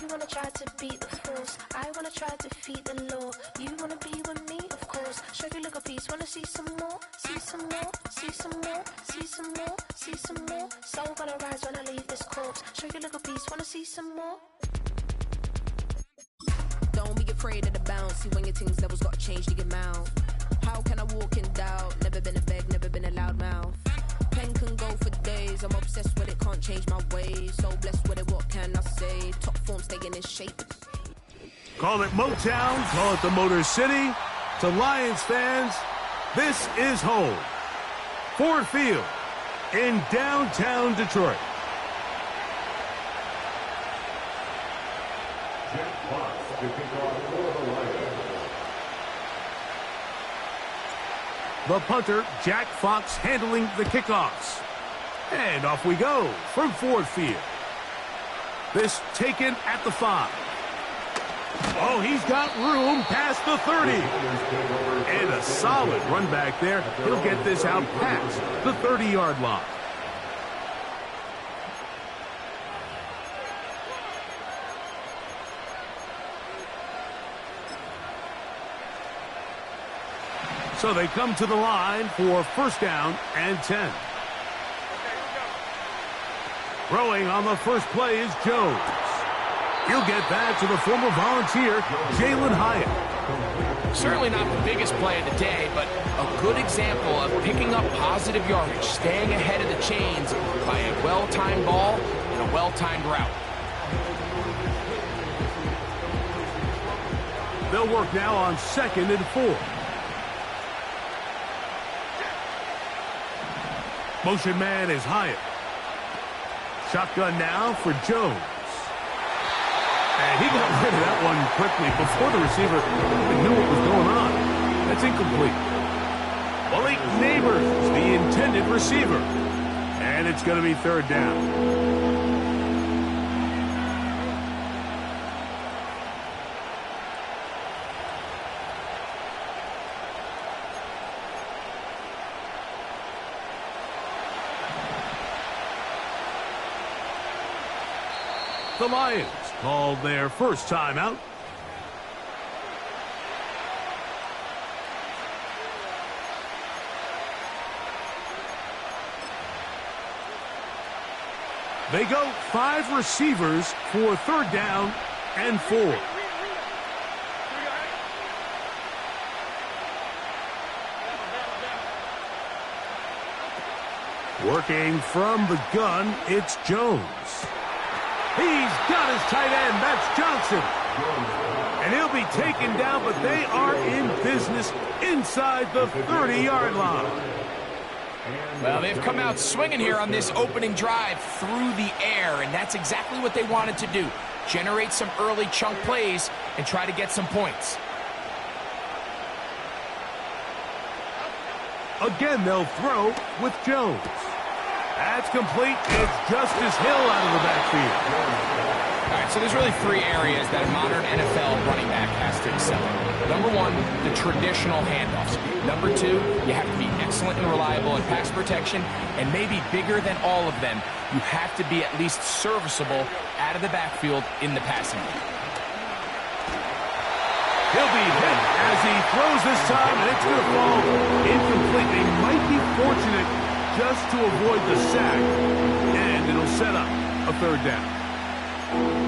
wanna try to beat the force, I wanna try to defeat the law. You wanna be with me, of course. Show you look a piece, wanna see some more, see some more, see some more, see some more, see some more. Soul gonna rise when I leave this corpse. Show you look a piece, wanna see some more. Don't be afraid of the bounce. See when your things levels got changed to your mouth. How can I walk in doubt? Never been a beg, never been a loud mouth. Pen can go for days. I'm obsessed with it, can't change my ways. So blessed with it, what can I say? Top form staying in shape. Call it Motown, call it the Motor City. To Lions fans, this is home. Ford Field in downtown Detroit. The punter, Jack Fox, handling the kickoffs. And off we go from Ford Field. This taken at the 5. Oh, he's got room past the 30. And a solid run back there. He'll get this out past the 30-yard line. So they come to the line for first down and 10. Throwing on the first play is Jones. He'll get that to the former Volunteer, Jalen Hyatt. Certainly not the biggest play of the day, but a good example of picking up positive yardage, staying ahead of the chains by a well-timed ball and a well-timed route. They'll work now on 2nd and 4. Motion man is Hyatt. Shotgun now for Jones. And he got rid of that one quickly before the receiver even knew what was going on. That's incomplete. Malik Neighbors, the intended receiver. And it's going to be 3rd down. The Lions called their first timeout. They go 5 receivers for 3rd down and 4. Working from the gun, it's Jones. He's got his tight end. That's Johnson. And he'll be taken down, but they are in business inside the 30-yard line. Well, they've come out swinging here on this opening drive through the air, and that's exactly what they wanted to do. Generate some early chunk plays and try to get some points. Again, they'll throw with Jones. That's complete. It's Justice Hill out of the backfield. All right, so there's really 3 areas that a modern NFL running back has to excel in. Number 1, the traditional handoffs. Number 2, you have to be excellent and reliable in pass protection. And maybe bigger than all of them, you have to be at least serviceable out of the backfield in the passing game. He'll be hit as he throws this time, and it's going to fall incomplete. They might be fortunate just to avoid the sack, and it'll set up a 3rd down.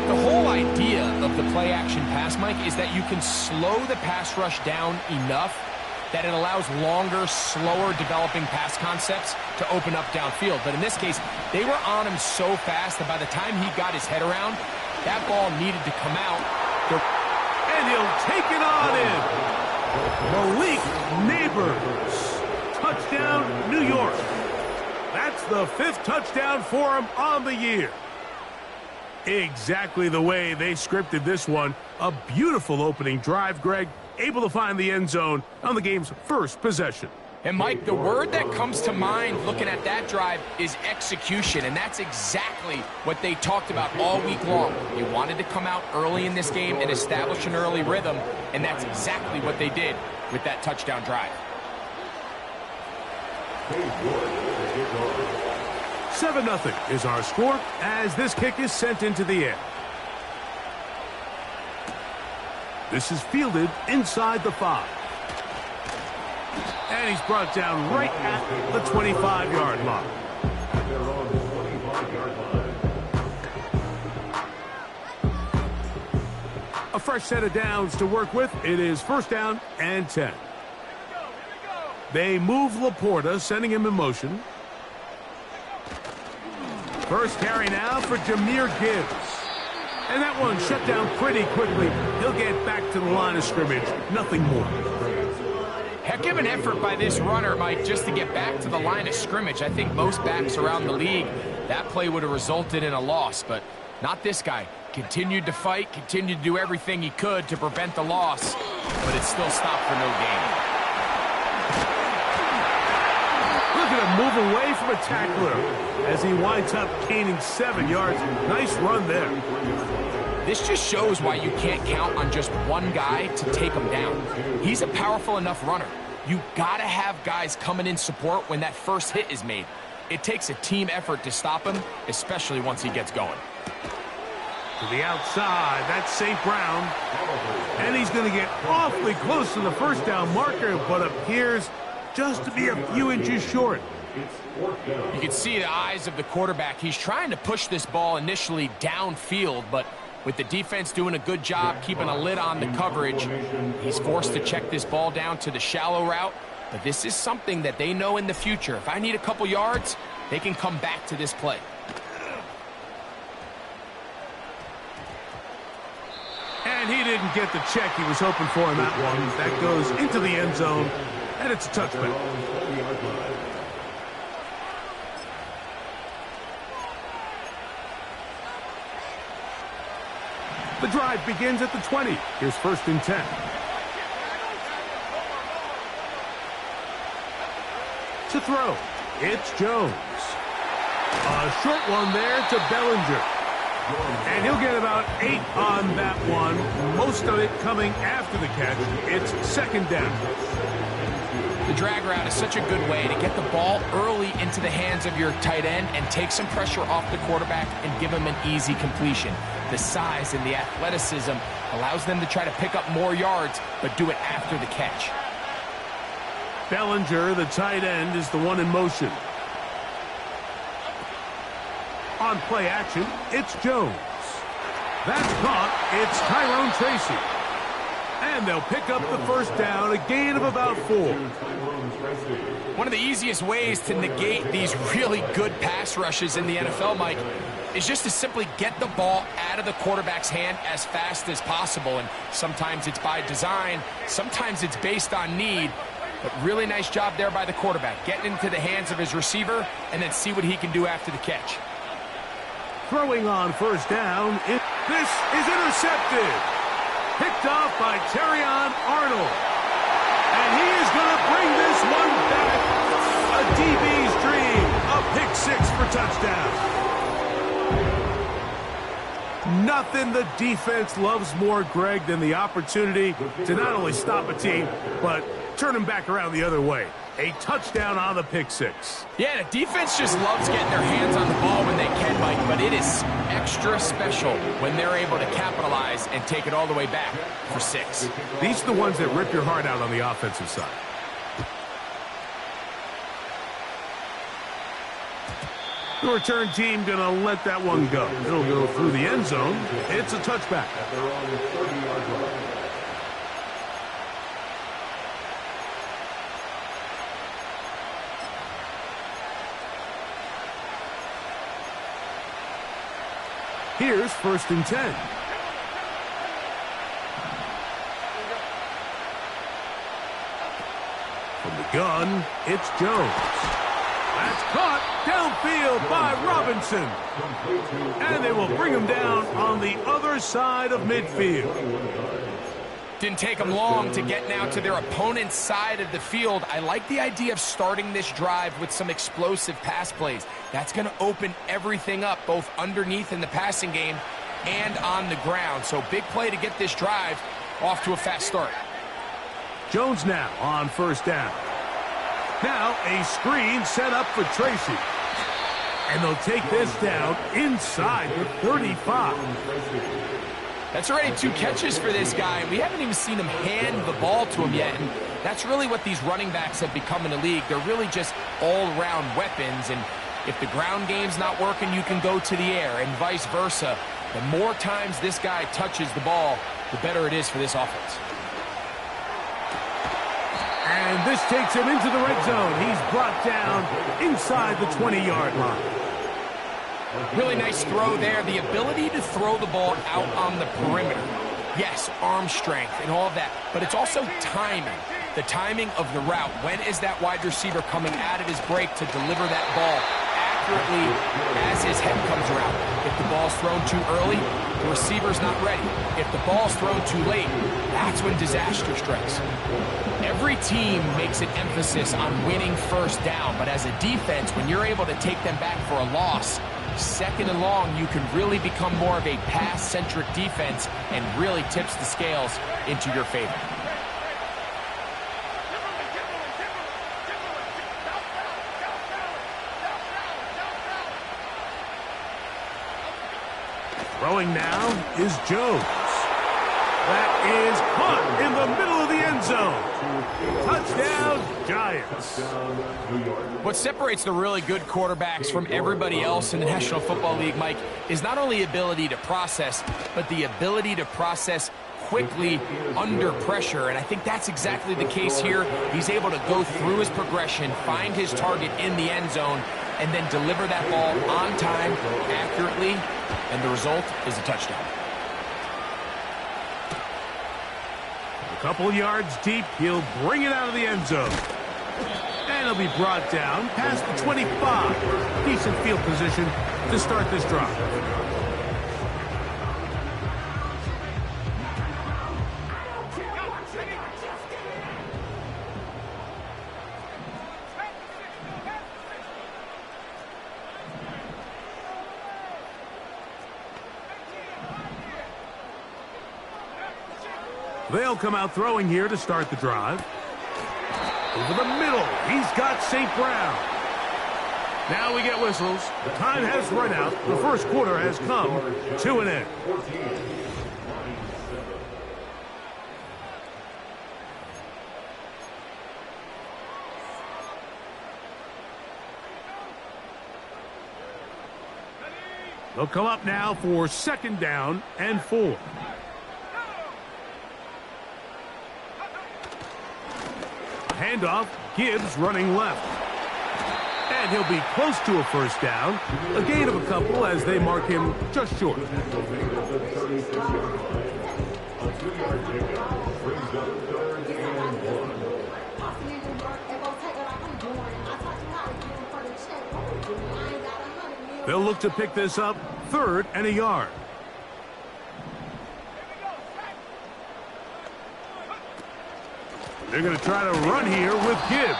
The whole idea of the play-action pass, Mike, is that you can slow the pass rush down enough that it allows longer, slower developing pass concepts to open up downfield. But in this case, they were on him so fast that by the time he got his head around, that ball needed to come out. And he'll take it on in. Malik Neighbors. Touchdown, New York. That's the 5th touchdown for him on the year. Exactly the way they scripted this one. A beautiful opening drive, Greg. Able to find the end zone on the game's first possession. And, Mike, the word that comes to mind looking at that drive is execution, and that's exactly what they talked about all week long. They wanted to come out early in this game and establish an early rhythm, and that's exactly what they did with that touchdown drive. 7-0 is our score as this kick is sent into the air. This is fielded inside the 5. And he's brought down right at the 25-yard line. A fresh set of downs to work with. It is first down and 10. They move Laporta, sending him in motion. First carry now for Jahmyr Gibbs. And that one shut down pretty quickly. He'll get back to the line of scrimmage. Nothing more. Heck of an effort by this runner, Mike, just to get back to the line of scrimmage. I think most backs around the league, that play would have resulted in a loss, but not this guy. Continued to fight, continued to do everything he could to prevent the loss, but it still stopped for no gain. Look at him move away from a tackler as he winds up gaining 7 yards. Nice run there. This just shows why you can't count on just one guy to take him down. He's a powerful enough runner. You gotta have guys coming in support when that first hit is made. It takes a team effort to stop him, especially once he gets going. To the outside, that's St. Brown. And he's going to get awfully close to the first down marker, but appears just to be a few inches short. You can see the eyes of the quarterback. He's trying to push this ball initially downfield, but with the defense doing a good job keeping a lid on the coverage, he's forced to check this ball down to the shallow route. But this is something that they know in the future. If I need a couple yards, they can come back to this play. And he didn't get the check he was hoping for in that one. That goes into the end zone, and it's a touchback. The drive begins at the 20. Here's first and 10. To throw, it's Jones. A short one there to Bellinger. And he'll get about 8 on that one, most of it coming after the catch. It's second down. The drag route is such a good way to get the ball early into the hands of your tight end and take some pressure off the quarterback and give him an easy completion. The size and the athleticism allows them to try to pick up more yards, but do it after the catch. Bellinger, the tight end, is the one in motion. On play action, it's Jones. That's caught. It's Tyrone Tracy. And they'll pick up the first down, a gain of about 4. One of the easiest ways to negate these really good pass rushes in the NFL, Mike, is just to simply get the ball out of the quarterback's hand as fast as possible. And sometimes it's by design, sometimes it's based on need. But really nice job there by the quarterback, getting into the hands of his receiver and then see what he can do after the catch. Throwing on first down, this is intercepted. Picked off by Terrion Arnold. And he is going to bring this one back. A DB's dream. A pick 6 for touchdown. Nothing the defense loves more, Greg, than the opportunity to not only stop a team, but turn them back around the other way. A touchdown on the pick 6. Yeah, the defense just loves getting their hands on the ball when they can, Mike, but it is extra special when they're able to capitalize and take it all the way back for 6. These are the ones that rip your heart out on the offensive side. The return team going to let that one go. It'll go through the end zone. It's a touchback. Here's first and 10. From the gun, it's Jones. That's caught downfield by Robinson. And they will bring him down on the other side of midfield. Didn't take them long to get now to their opponent's side of the field. I like the idea of starting this drive with some explosive pass plays. That's going to open everything up, both underneath in the passing game and on the ground. So big play to get this drive off to a fast start. Jones now on first down. Now a screen set up for Tracy. And they'll take this down inside the 35. That's already 2 catches for this guy. We haven't even seen him hand the ball to him yet. And that's really what these running backs have become in the league. They're really just all-around weapons. And if the ground game's not working, you can go to the air and vice versa. The more times this guy touches the ball, the better it is for this offense. And this takes him into the red zone. He's brought down inside the 20-yard line. Really nice throw there. The ability to throw the ball out on the perimeter. Yes, arm strength and all of that, but it's also timing. The timing of the route. When is that wide receiver coming out of his break to deliver that ball accurately as his head comes around? If the ball's thrown too early, the receiver's not ready. If the ball's thrown too late, that's when disaster strikes. Every team makes an emphasis on winning first down, but as a defense, when you're able to take them back for a loss, second and long, you can really become more of a pass-centric defense and really tips the scales into your favor. Throwing now is Jones. That is caught in the middle of the end zone. Touchdown, Giants. What separates the really good quarterbacks from everybody else in the National Football League, Mike, is not only ability to process, but the ability to process quickly under pressure. And I think that's exactly the case here. He's able to go through his progression, find his target in the end zone, and then deliver that ball on time, accurately, and the result is a touchdown. A couple yards deep, he'll bring it out of the end zone. And he'll be brought down past the 25. Decent field position to start this drive. They'll come out throwing here to start the drive. Over the middle, he's got St. Brown. Now we get whistles. The time has run out. The first quarter has come to an end. They'll come up now for 2nd down and 4. Handoff, Gibbs running left. And he'll be close to a first down. A gain of a couple as they mark him just short. They'll look to pick this up 3rd and a yard. They're going to try to run here with Gibbs.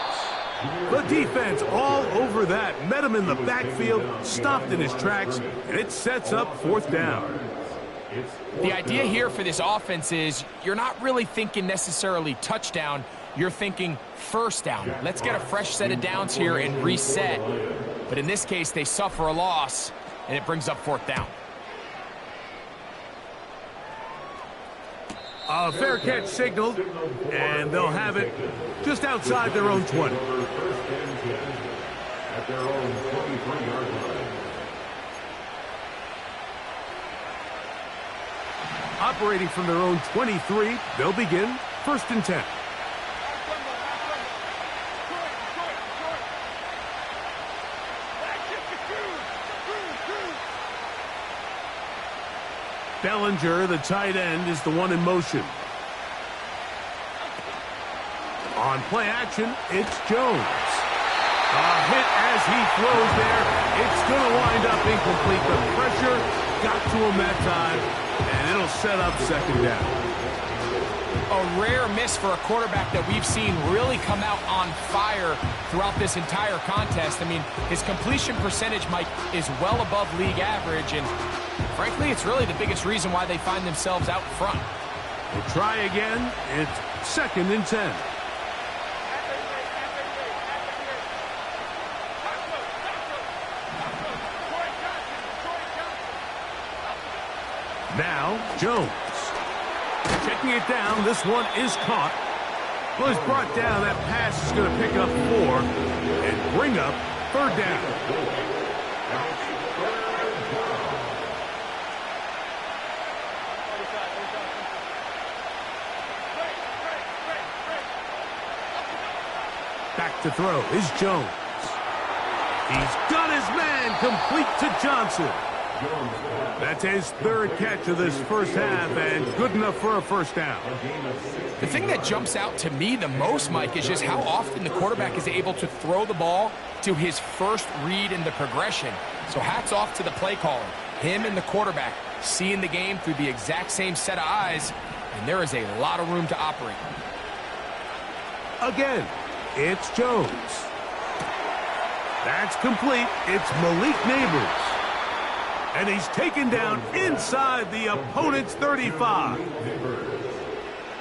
The defense all over that. Met him in the backfield, stopped in his tracks, and it sets up 4th down. The idea here for this offense is you're not really thinking necessarily touchdown. You're thinking first down. Let's get a fresh set of downs here and reset. But in this case, they suffer a loss, and it brings up 4th down. A fair catch signaled, and they'll have it just outside their own 20. At their own 23-yard line. Operating from their own 23, they'll begin 1st and 10. Bellinger, the tight end, is the one in motion. On play action, it's Jones. A hit as he throws there. It's going to wind up incomplete. The pressure got to him that time, and it'll set up 2nd down. A rare miss for a quarterback that we've seen really come out on fire throughout this entire contest. I mean, his completion percentage, Mike, is well above league average, and frankly, it's really the biggest reason why they find themselves out front. We'll try again. It's 2nd and 10. Now now, Jones. Checking it down. This one is caught. Well, he's brought down. That pass is going to pick up 4 and bring up third down. Back to throw is Jones. He's got his man complete to Johnson. That's his third catch of this first half and good enough for a first down. The thing that jumps out to me the most, Mike, is just how often the quarterback is able to throw the ball to his first read in the progression. So hats off to the play caller. Him and the quarterback seeing the game through the exact same set of eyes, and there is a lot of room to operate. Again, it's Jones. That's complete. It's Malik Neighbors. And he's taken down inside the opponent's 35.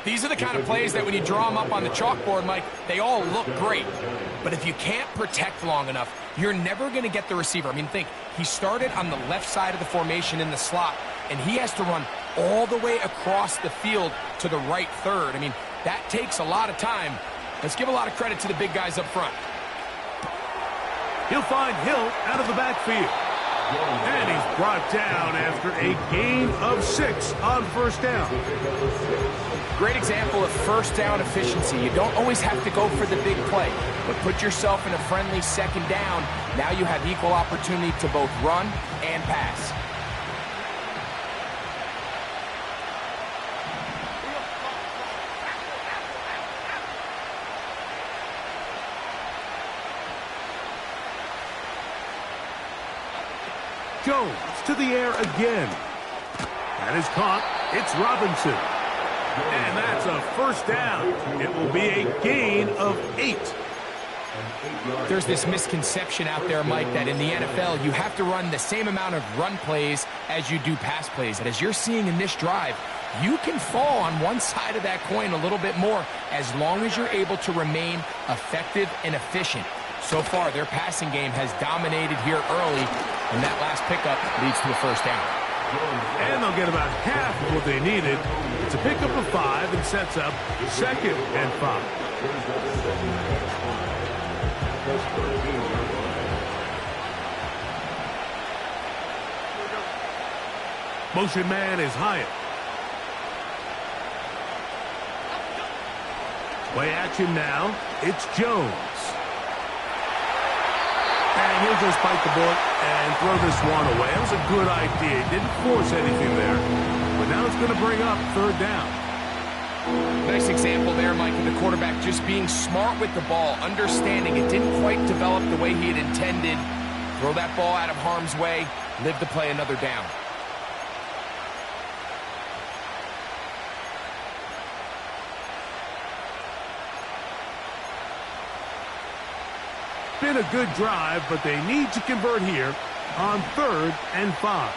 These are the kind of plays that when you draw them up on the chalkboard, Mike, they all look great. But if you can't protect long enough, you're never going to get the receiver. I mean, think, he started on the left side of the formation in the slot, and he has to run all the way across the field to the right third. I mean, that takes a lot of time. Let's give a lot of credit to the big guys up front. He'll find Hill out of the backfield. And he's brought down after a gain of 6 on first down. Great example of first down efficiency. You don't always have to go for the big play, but put yourself in a friendly second down. Now you have equal opportunity to both run and pass. Jones to the air again. That is caught. It's Robinson. And that's a first down. It will be a gain of 8. There's this misconception out there, Mike, that in the NFL you have to run the same amount of run plays as you do pass plays. And as you're seeing in this drive, you can fall on one side of that coin a little bit more as long as you're able to remain effective and efficient. So far, their passing game has dominated here early, and that last pickup leads to a first down. And they'll get about half of what they needed. It's a pickup of 5 and sets up 2nd and 5. Motion man is Hyatt. Play action now. It's Jones. And he'll just bite the bullet and throw this one away. That was a good idea. Didn't force anything there. But now it's going to bring up third down. Nice example there, Mike, of the quarterback just being smart with the ball, understanding it didn't quite develop the way he had intended. Throw that ball out of harm's way, live to play another down. Been a good drive, but they need to convert here on 3rd and 5.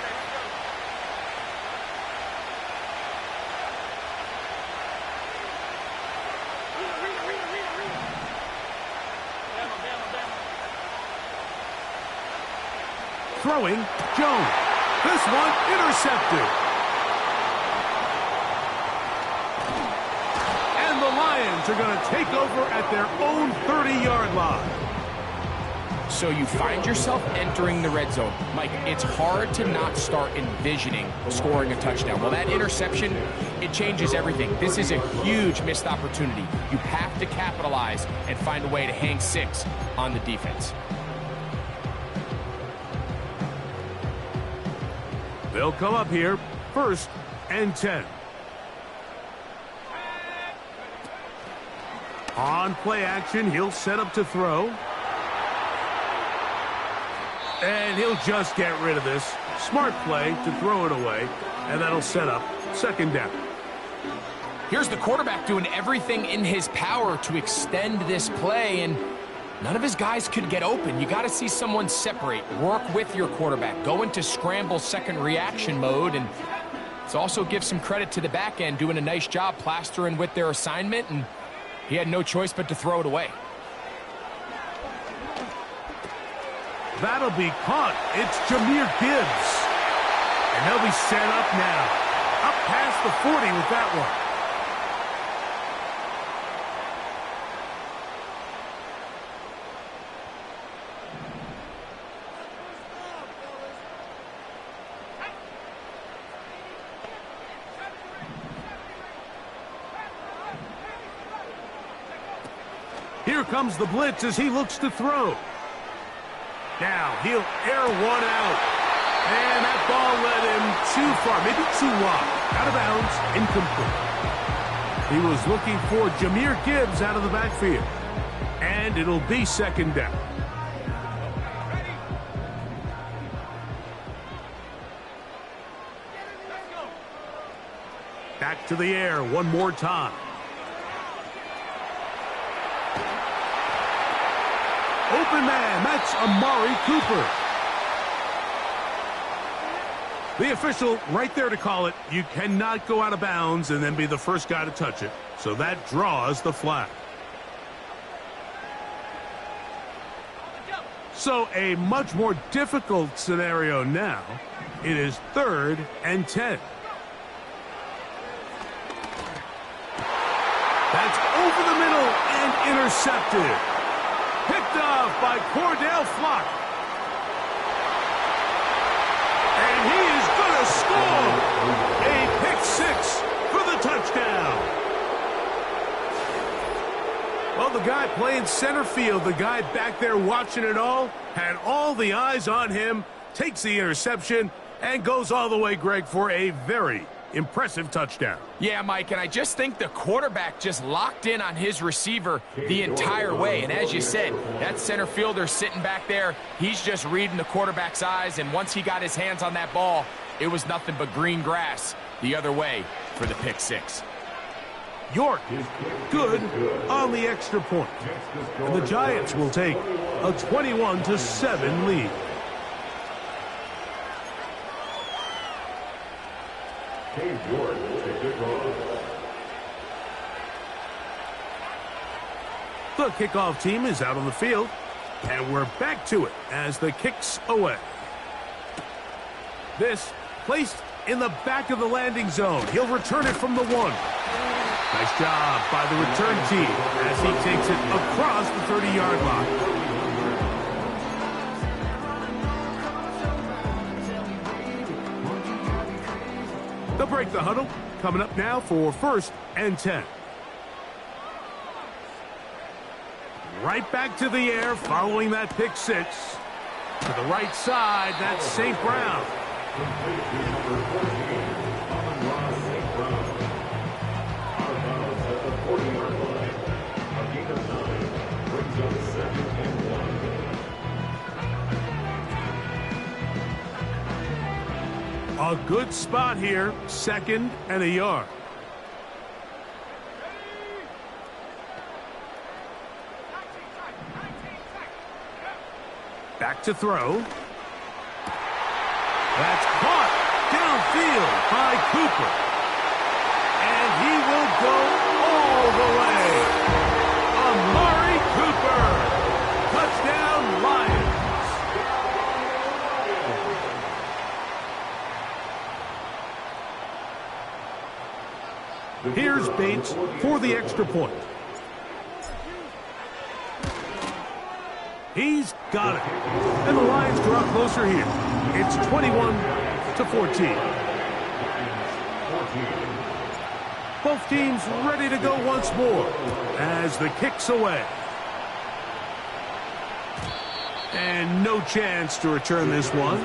Throwing, Jones. This one intercepted. And the Lions are going to take over at their own 30-yard line. So you find yourself entering the red zone. Mike, it's hard to not start envisioning scoring a touchdown. Well, that interception, it changes everything. This is a huge missed opportunity. You have to capitalize and find a way to hang 6 on the defense. They'll come up here, 1st and 10. On play action, he'll set up to throw. And he'll just get rid of this. Smart play to throw it away, and that'll set up 2nd down. Here's the quarterback doing everything in his power to extend this play, and none of his guys could get open. You got to see someone separate, work with your quarterback, go into scramble second reaction mode, and it's also give some credit to the back end doing a nice job plastering with their assignment, and he had no choice but to throw it away. That'll be caught. It's Jahmyr Gibbs. And he'll be set up now. Up past the 40 with that one. Here comes the blitz as he looks to throw. Now he'll air one out. And that ball led him too far, maybe too wide. Out of bounds, incomplete. He was looking for Jahmyr Gibbs out of the backfield. And it'll be second down. Back to the air one more time. Open man, that's Amari Cooper. The official right there to call it. You cannot go out of bounds and then be the first guy to touch it. So that draws the flag. So a much more difficult scenario now. It is 3rd and 10. That's over the middle and intercepted. Picked off by Cordell Flock. And he is going to score a pick-6 for the touchdown. Well, the guy playing center field, the guy back there watching it all, had all the eyes on him, takes the interception, and goes all the way, Greg, for a very impressive touchdown. Yeah, Mike, and I just think the quarterback just locked in on his receiver the entire way. And as you said, that center fielder sitting back there, he's just reading the quarterback's eyes. And once he got his hands on that ball, it was nothing but green grass the other way for the pick-6. York good on the extra point. And the Giants will take a 21-7 lead. The kickoff team is out on the field, and we're back to it as the kick's away. This placed in the back of the landing zone. He'll return it from the 1. Nice job by the return team as he takes it across the 30-yard line. They'll break the huddle. Coming up now for 1st and 10. Right back to the air following that pick-6. To the right side, that's St. Brown. A good spot here, 2nd and a yard. Back to throw. That's caught downfield by Cooper. And he will go all the way. Amari Cooper. Touchdown, Lions. Here's Bates for the extra point. He's got it. And the Lions draw closer here. It's 21-14. Both teams ready to go once more as the kick's away. And no chance to return this one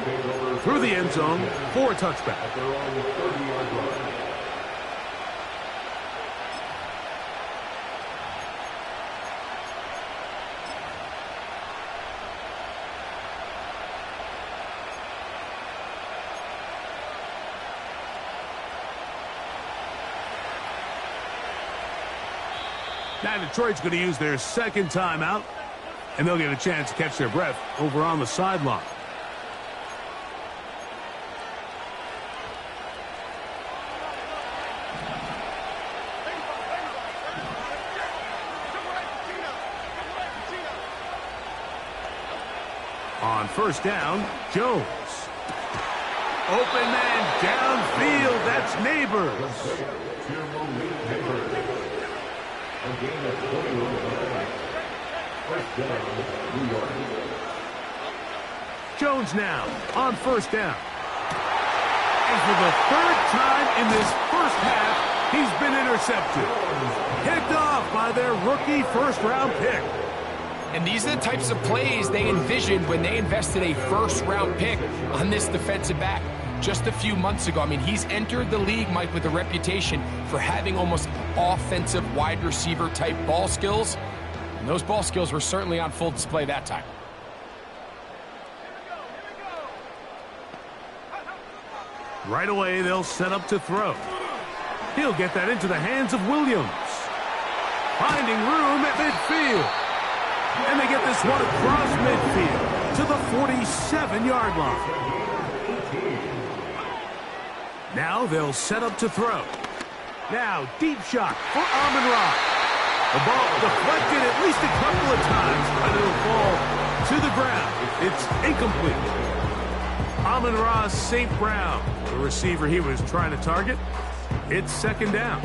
through the end zone for a touchback. Now Detroit's going to use their 2nd timeout, and they'll get a chance to catch their breath over on the sideline. On 1st down, Jones. Open man downfield. That's Neighbors. A gain of 21 yards. First down, New York. Jones now on first down. And for the third time in this first half, he's been intercepted. Picked off by their rookie first-round pick. And these are the types of plays they envisioned when they invested a first-round pick on this defensive back just a few months ago. I mean, he's entered the league, Mike, with a reputation for having almost offensive wide receiver type ball skills. And those ball skills were certainly on full display that time. Right away, they'll set up to throw. He'll get that into the hands of Williams. Finding room at midfield. And they get this one across midfield to the 47-yard line. Now they'll set up to throw. Now, deep shot for Amon-Ra. The ball deflected at least a couple of times, but it'll fall to the ground. It's incomplete. Amon-Ra St. Brown, the receiver he was trying to target. It's second down.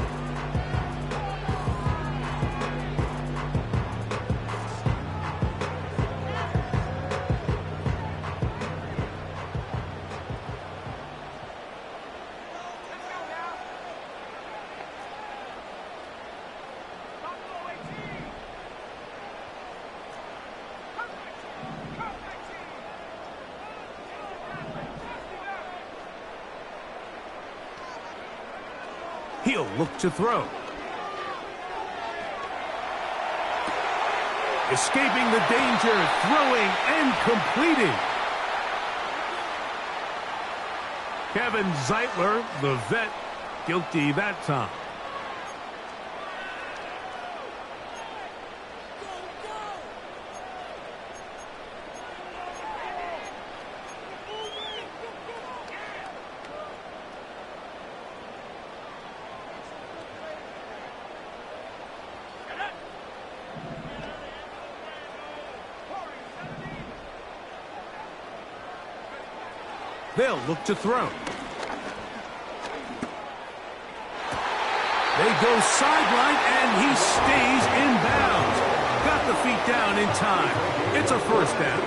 He'll look to throw. Escaping the danger, throwing and completing. Kevin Zeitler, the vet, guilty that time. They'll look to throw. They go sideline, and he stays in bounds. Got the feet down in time. It's a first down.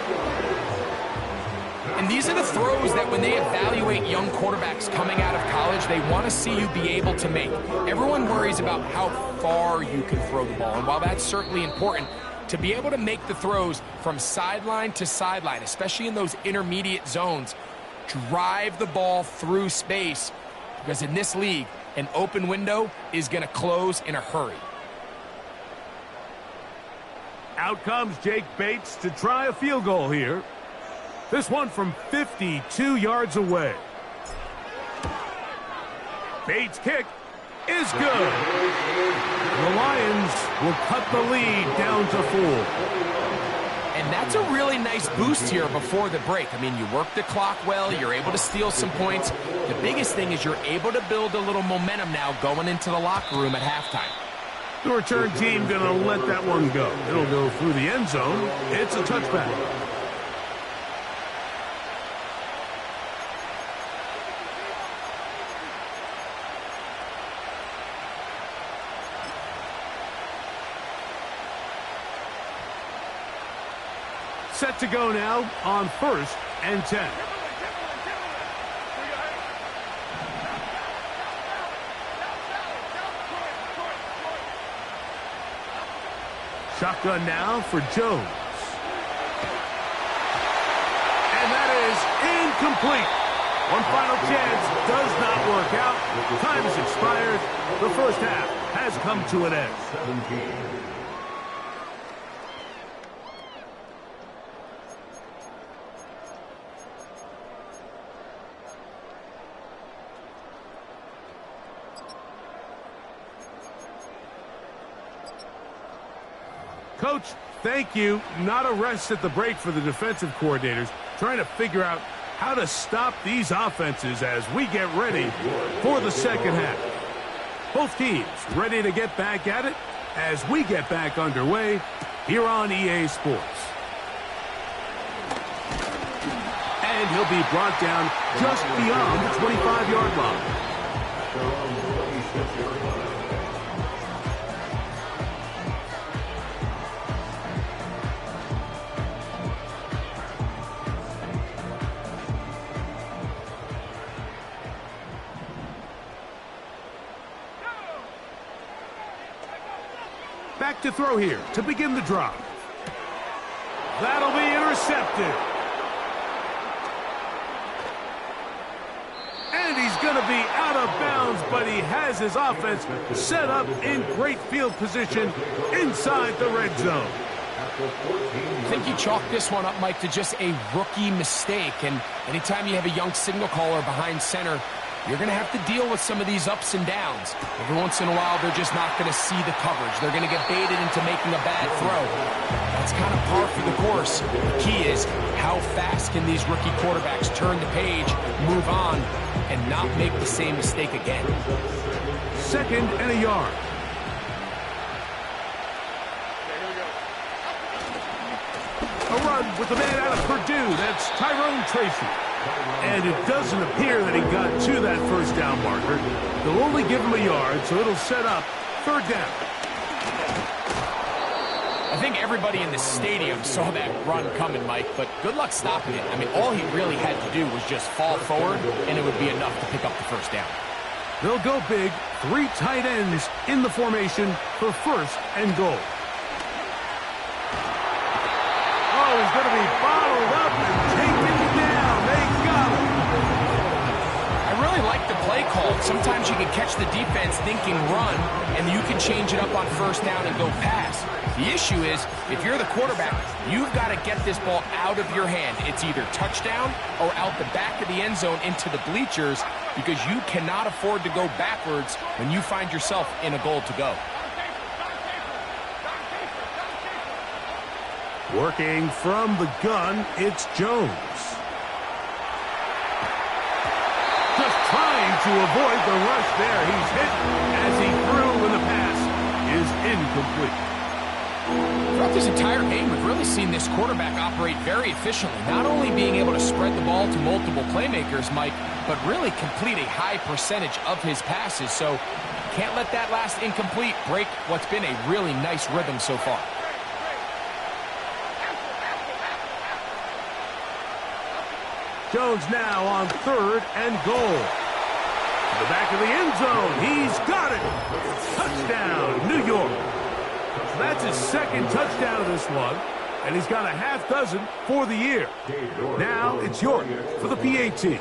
And these are the throws that when they evaluate young quarterbacks coming out of college, they want to see you be able to make. Everyone worries about how far you can throw the ball. And while that's certainly important, to be able to make the throws from sideline to sideline, especially in those intermediate zones, drive the ball through space, because in this league, an open window is going to close in a hurry. Out comes Jake Bates to try a field goal here. This one from 52 yards away. Bates' kick is good. The Lions will cut the lead down to 4. And that's a really nice boost here before the break. I mean, you work the clock well, you're able to steal some points. The biggest thing is you're able to build a little momentum now going into the locker room at halftime. The return team going to let that one go. It'll go through the end zone. It's a touchback. Set to go now on 1st and 10. Shotgun now for Jones. And that is incomplete. One final chance does not work out. Time has expired. The first half has come to an end. 17. Coach, thank you. Not a rest at the break for the defensive coordinators, trying to figure out how to stop these offenses as we get ready for the second half. Both teams ready to get back at it as we get back underway here on EA Sports. And And he'll be brought down just beyond the 25-yard line. Back to throw here to begin the drive. That'll be intercepted. And he's going to be out of bounds, but he has his offense set up in great field position inside the red zone. I think you chalk this one up, Mike, to just a rookie mistake. And anytime you have a young signal caller behind center, you're going to have to deal with some of these ups and downs. Every once in a while, they're just not going to see the coverage. They're going to get baited into making a bad throw. That's kind of par for the course. The key is how fast can these rookie quarterbacks turn the page, move on, and not make the same mistake again. 2nd and a yard. A run with the man out of Purdue. That's Tyrone Tracy. And it doesn't appear that he got to that first down marker. They'll only give him a yard, so it'll set up 3rd down. I think everybody in the stadium saw that run coming, Mike, but good luck stopping it. I mean, all he really had to do was just fall forward, and it would be enough to pick up the 1st down. They'll go big. 3 tight ends in the formation for 1st and goal. Oh, he's going to be bottled up and taken down. They got him. I really like the play call. Sometimes you can catch the defense thinking run, and you can change it up on 1st down and go pass. The issue is, if you're the quarterback, you've got to get this ball out of your hand. It's either touchdown or out the back of the end zone into the bleachers, because you cannot afford to go backwards when you find yourself in a goal to go. Working from the gun, it's Jones. Just trying to avoid the rush there. He's hit as he threw, and the pass is incomplete. Throughout this entire game, we've really seen this quarterback operate very efficiently, not only being able to spread the ball to multiple playmakers, Mike, but really complete a high percentage of his passes. So can't let that last incomplete break what's been a really nice rhythm so far. Jones now on 3rd and goal. To the back of the end zone. He's got it. Touchdown, New York. So that's his 2nd touchdown of this one, and he's got a half dozen for the year. Now it's York for the PAT.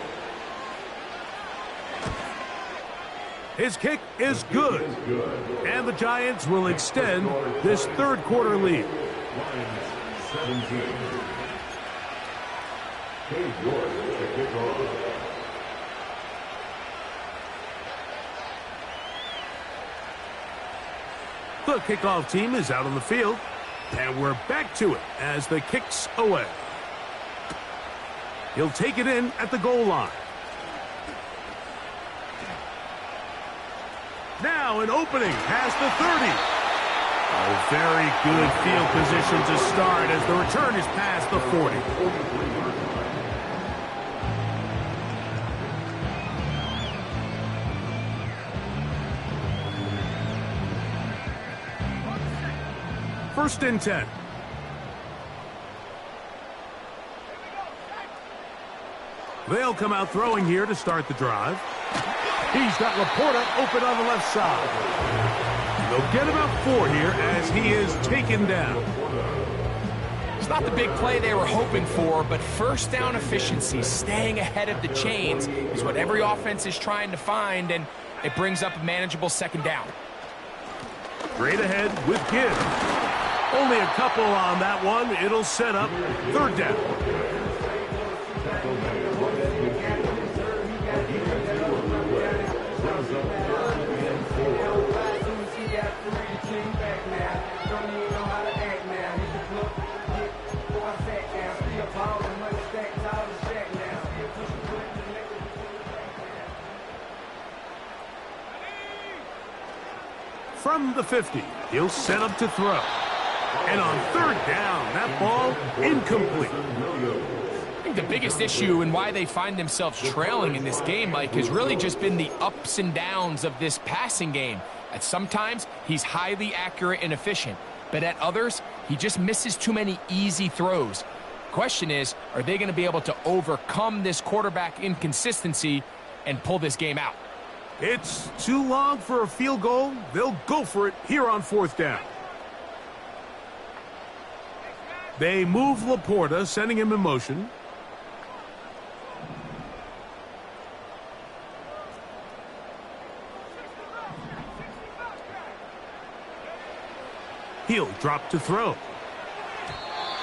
His kick is good, and the Giants will extend this 3rd quarter lead. The kickoff team is out on the field, and we're back to it as the kick's away. He'll take it in at the goal line. Now an opening past the 30. Oh, very good field position to start as the return is past the 40. First and 10. They'll come out throwing here to start the drive. He's got Laporta open on the left side. They'll get about 4 here as he is taken down. It's not the big play they were hoping for, but 1st down efficiency, staying ahead of the chains, is what every offense is trying to find, and it brings up a manageable 2nd down. Straight ahead with Gibbs. Only a couple on that one. It'll set up 3rd down. From the 50, he'll set up to throw. And on 3rd down, that ball incomplete. the biggest issue and why they find themselves trailing in this game, Mike, has really just been the ups and downs of this passing game. At sometimes, he's highly accurate and efficient, but at others, he just misses too many easy throws. Question is, are they going to be able to overcome this quarterback inconsistency and pull this game out? It's too long for a field goal. They'll go for it here on 4th down. They move Laporta, sending him in motion. He'll drop to throw.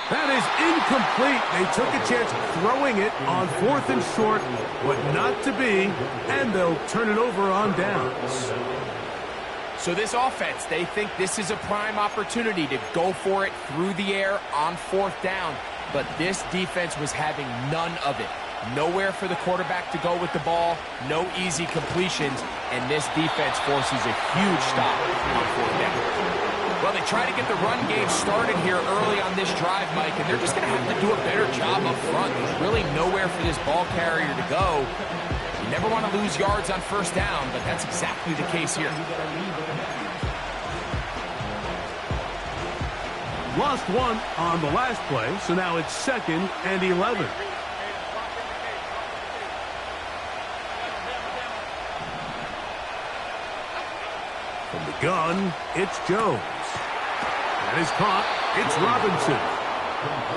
That is incomplete. They took a chance throwing it on 4th and short, but not to be, and they'll turn it over on downs. So this offense, they think this is a prime opportunity to go for it through the air on 4th down, but this defense was having none of it. Nowhere for the quarterback to go with the ball, no easy completions, and this defense forces a huge stop on 4th down. Well, they try to get the run game started here early on this drive, Mike, and they're just going to have to do a better job up front. There's really nowhere for this ball carrier to go. You never want to lose yards on 1st down, but that's exactly the case here. Lost one on the last play, so now it's 2nd and 11. From the gun, it's Jones. That is caught. It's Robinson.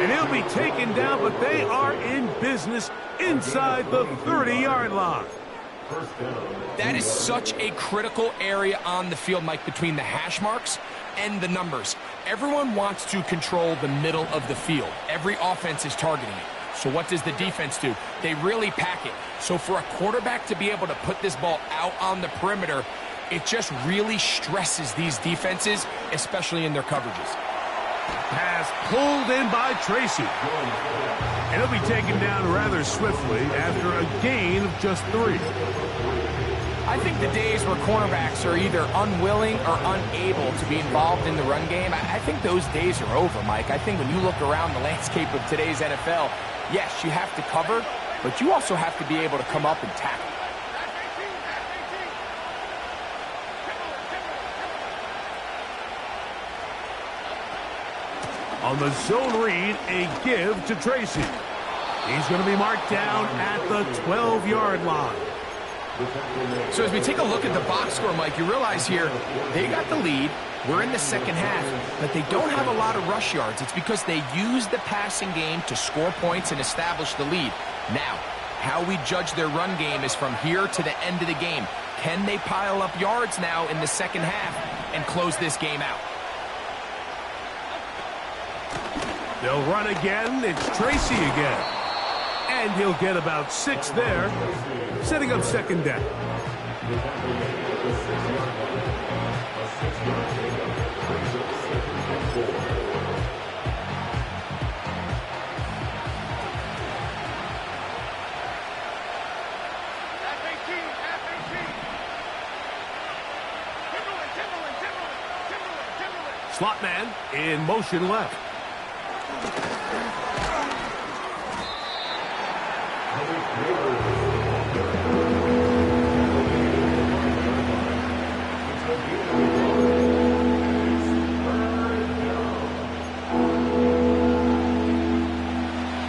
And he'll be taken down, but they are in business inside the 30-yard line. That is such a critical area on the field, Mike, between the hash marks and the numbers. Everyone wants to control the middle of the field. Every offense is targeting it. So what does the defense do? They really pack it. So for a quarterback to be able to put this ball out on the perimeter, it just really stresses these defenses, especially in their coverages. Pass pulled in by Tracy. And he'll be taken down rather swiftly after a gain of just 3. I think the days where cornerbacks are either unwilling or unable to be involved in the run game, I think those days are over, Mike. I think when you look around the landscape of today's NFL, yes, you have to cover, but you also have to be able to come up and tackle. On the zone read, a give to Tracy. He's going to be marked down at the 12-yard line. So as we take a look at the box score, Mike, you realize here they got the lead. We're in the 2nd half, but they don't have a lot of rush yards. It's because they use the passing game to score points and establish the lead. Now, how we judge their run game is from here to the end of the game. Can they pile up yards now in the 2nd half and close this game out? They'll run again. It's Tracy again. And he'll get about 6 there, setting up 2nd down. Slot man in motion left.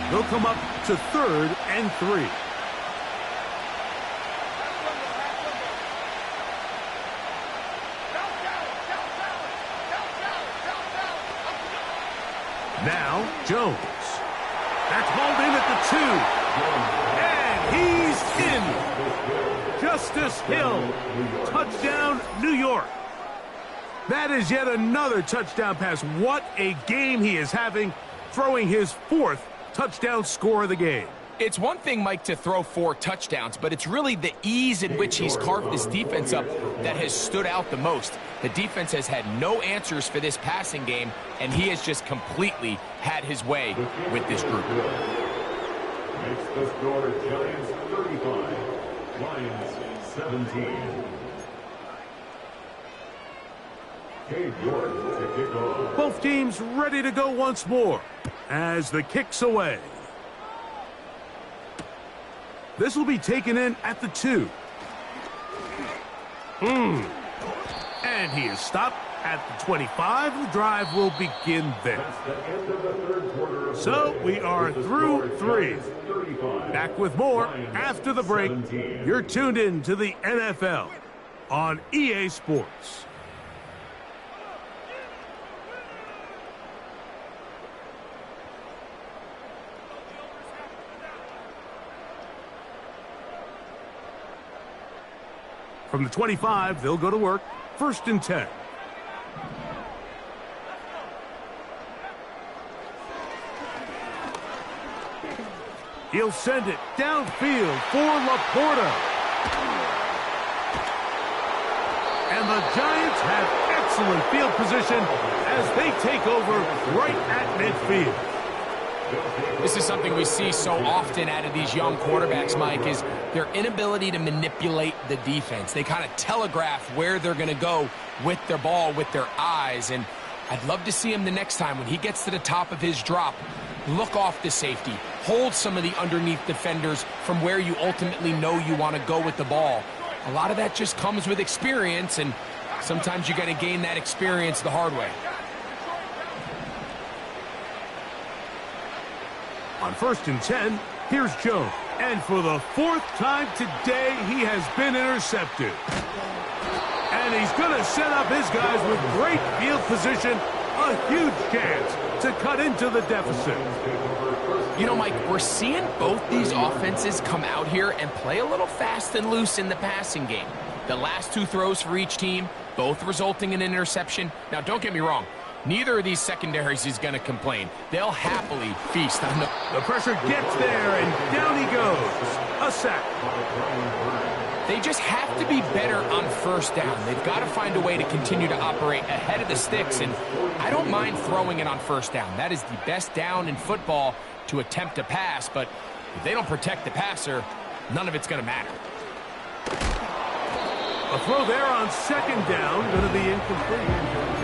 They'll come up to 3rd and 3. Now, Jones. That's hauled in at the 2. And he's in. Justice Hill. Touchdown, New York. That is yet another touchdown pass. What a game he is having, throwing his 4th touchdown score of the game. It's one thing, Mike, to throw 4 touchdowns, but it's really the ease in which he's carved this defense up that has stood out the most. The defense has had no answers for this passing game, and he has just completely had his way with this group. Makes the score Giants 35, Lions 17. Cade York to kick off. Both teams ready to go once more as the kick's away. This will be taken in at the 2. And he is stopped at the 25. The drive will begin there. So we are through 3. Back with more after the break. You're tuned in to the NFL on EA Sports. From the 25, they'll go to work. 1st and 10. He'll send it downfield for Laporta. And the Giants have excellent field position as they take over right at midfield. This is something we see so often out of these young quarterbacks, Mike, is their inability to manipulate the defense. They kind of telegraph where they're going to go with their ball, with their eyes. And I'd love to see him the next time when he gets to the top of his drop. Look off the safety. Hold some of the underneath defenders from where you ultimately know you want to go with the ball. A lot of that just comes with experience, and sometimes you got to gain that experience the hard way. On 1st and 10, here's Jones. And for the 4th time today, he has been intercepted. And he's going to set up his guys with great field position. A huge chance to cut into the deficit. You know, Mike, we're seeing both these offenses come out here and play a little fast and loose in the passing game. The last 2 throws for each team, both resulting in an interception. Now, don't get me wrong. Neither of these secondaries is going to complain. They'll happily feast on the pressure gets there, and down he goes. A sack. They just have to be better on 1st down. They've got to find a way to continue to operate ahead of the sticks, and I don't mind throwing it on 1st down. That is the best down in football to attempt a pass, but if they don't protect the passer, none of it's going to matter. A throw there on 2nd down, going to be incomplete.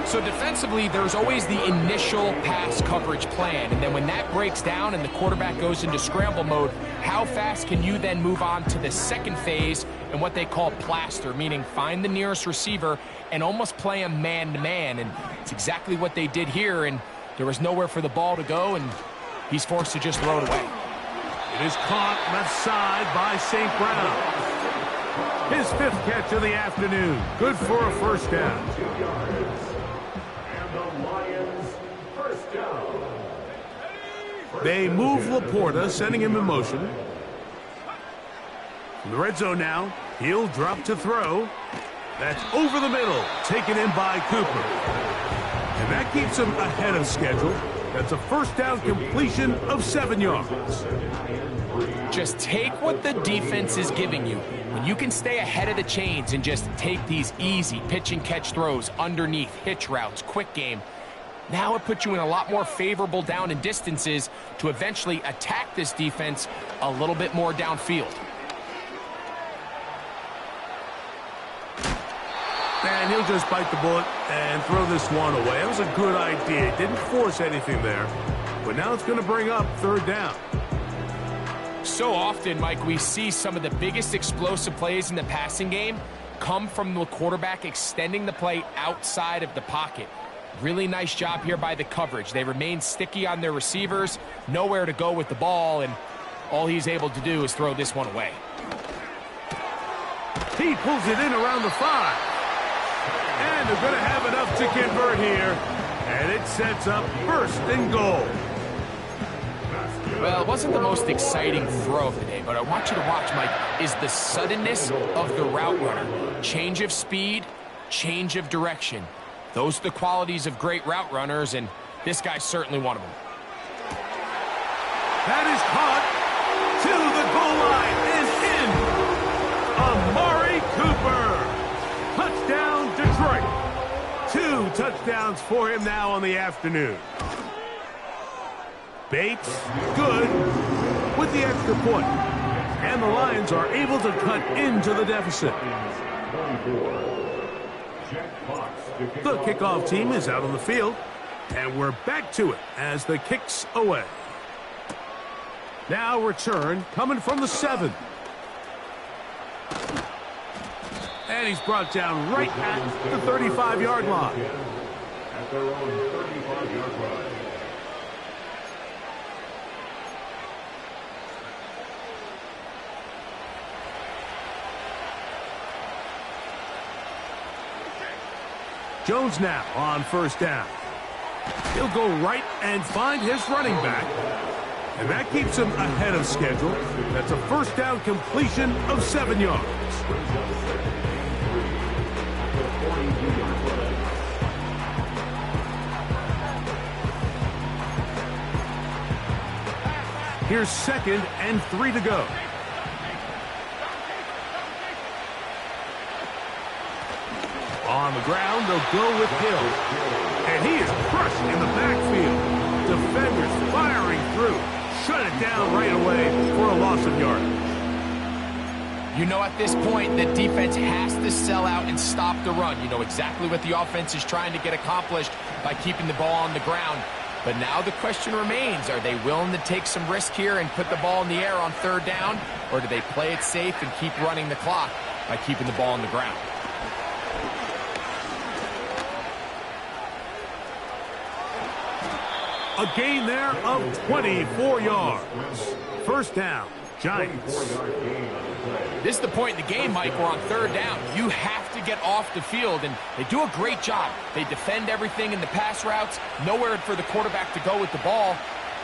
So defensively, there's always the initial pass coverage plan, and then when that breaks down and the quarterback goes into scramble mode, how fast can you then move on to the second phase and what they call plaster, meaning find the nearest receiver and almost play him man-to-man, and it's exactly what they did here, and there was nowhere for the ball to go, and he's forced to just throw it away. It is caught left side by St. Brown. His 5th catch of the afternoon. Good for a 1st down. They move Laporta, sending him in motion. In the red zone now, he'll drop to throw. That's over the middle, taken in by Cooper. And that keeps him ahead of schedule. That's a 1st down completion of 7 yards. Just take what the defense is giving you. When you can stay ahead of the chains and just take these easy pitch and catch throws underneath, hitch routes, quick game, now it puts you in a lot more favorable down and distances to eventually attack this defense a little bit more downfield. And he'll just bite the bullet and throw this one away. That was a good idea. Didn't force anything there. But now it's going to bring up 3rd down. So often, Mike, we see some of the biggest explosive plays in the passing game come from the quarterback extending the play outside of the pocket. Really nice job here by the coverage. They remain sticky on their receivers, nowhere to go with the ball, and all he's able to do is throw this one away. He pulls it in around the 5. And they're going to have enough to convert here. And it sets up 1st and goal. Well, it wasn't the most exciting throw of the day, but I want you to watch, Mike, is the suddenness of the route runner. Change of speed, change of direction. Those are the qualities of great route runners, and this guy's certainly one of them. That is caught to the goal line and in. Amari Cooper. Touchdown, Detroit. 2 touchdowns for him now on the afternoon. Bates, good, with the extra point. And the Lions are able to cut into the deficit. The kickoff team is out on the field, and we're back to it as the kick's away. Now return coming from the 7. And he's brought down right at the 35-yard line. At their own 35-yard line. Jones now on first down. He'll go right and find his running back. And that keeps him ahead of schedule. That's a first down completion of 7 yards. Here's 2nd and 3 to go. On the ground, they'll go with Hill. And he is crushed in the backfield. Defenders firing through. Shut it down right away for a loss of yardage. You know at this point the defense has to sell out and stop the run. You know exactly what the offense is trying to get accomplished by keeping the ball on the ground. But now the question remains, are they willing to take some risk here and put the ball in the air on 3rd down? Or do they play it safe and keep running the clock by keeping the ball on the ground? A gain there of 24 yards. First down, Giants. This is the point in the game, Mike, where on 3rd down, you have to get off the field, and they do a great job. They defend everything in the pass routes, nowhere for the quarterback to go with the ball,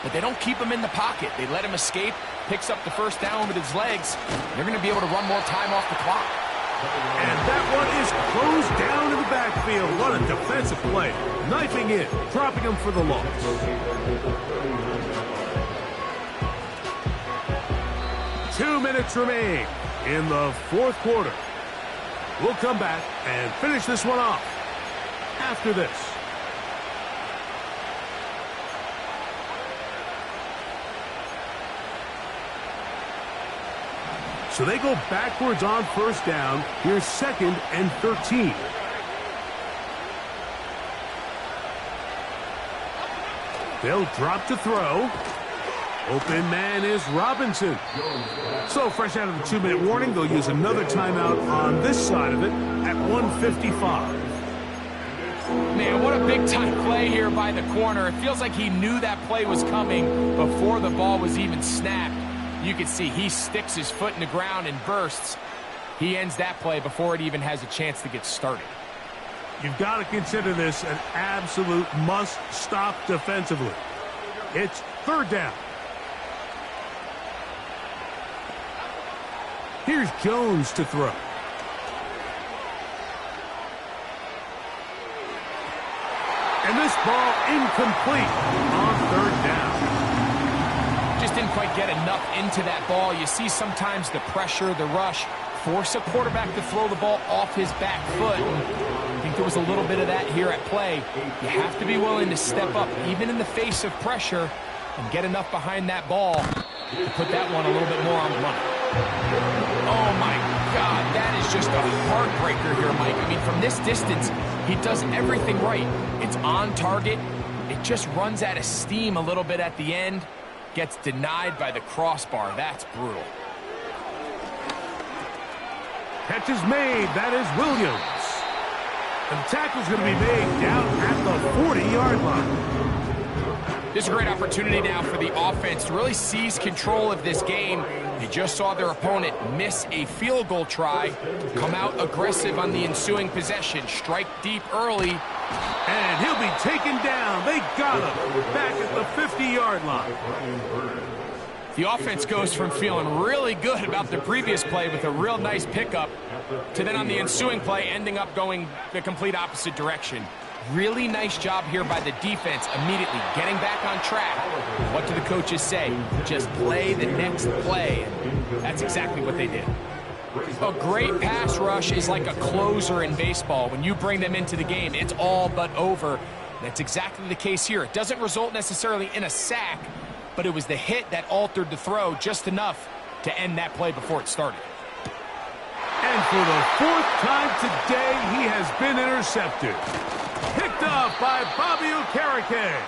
but they don't keep him in the pocket. They let him escape, picks up the first down with his legs. They're going to be able to run more time off the clock. And that one is closed down in the backfield. What a defensive play. Knifing in, dropping him for the loss. 2 minutes remain in the 4th quarter. We'll come back and finish this one off after this. So they go backwards on first down. Here's 2nd and 13. They'll drop to throw. Open man is Robinson. So fresh out of the 2-minute warning, they'll use another timeout on this side of it at 1:55. Man, what a big-time play here by the corner. It feels like he knew that play was coming before the ball was even snapped. You can see he sticks his foot in the ground and bursts. He ends that play before it even has a chance to get started. You've got to consider this an absolute must-stop defensively. It's 3rd down. Here's Jones to throw. And this ball incomplete on 3rd down. Just didn't quite get enough into that ball. You see sometimes the pressure, the rush, force a quarterback to throw the ball off his back foot. I think there was a little bit of that here at play. You have to be willing to step up, even in the face of pressure, and get enough behind that ball to put that one a little bit more on the money. Oh, my God, that is just a heartbreaker here, Mike. I mean, from this distance, he does everything right. It's on target. It just runs out of steam a little bit at the end. Gets denied by the crossbar. That's brutal. Catch is made. That is Williams. And the tackle's going to be made down at the 40-yard line. This is a great opportunity now for the offense to really seize control of this game. They just saw their opponent miss a field goal try, come out aggressive on the ensuing possession, strike deep early. And he'll be taken down. They got him back at the 50-yard line. The offense goes from feeling really good about the previous play with a real nice pickup to then on the ensuing play ending up going the complete opposite direction. Really nice job here by the defense, immediately getting back on track. What do the coaches say? Just play the next play. And that's exactly what they did. A great pass rush is like a closer in baseball. When you bring them into the game, it's all but over. That's exactly the case here. It doesn't result necessarily in a sack, but it was the hit that altered the throw just enough to end that play before it started. And for the 4th time today, he has been intercepted. Picked up by Bobby Okereke.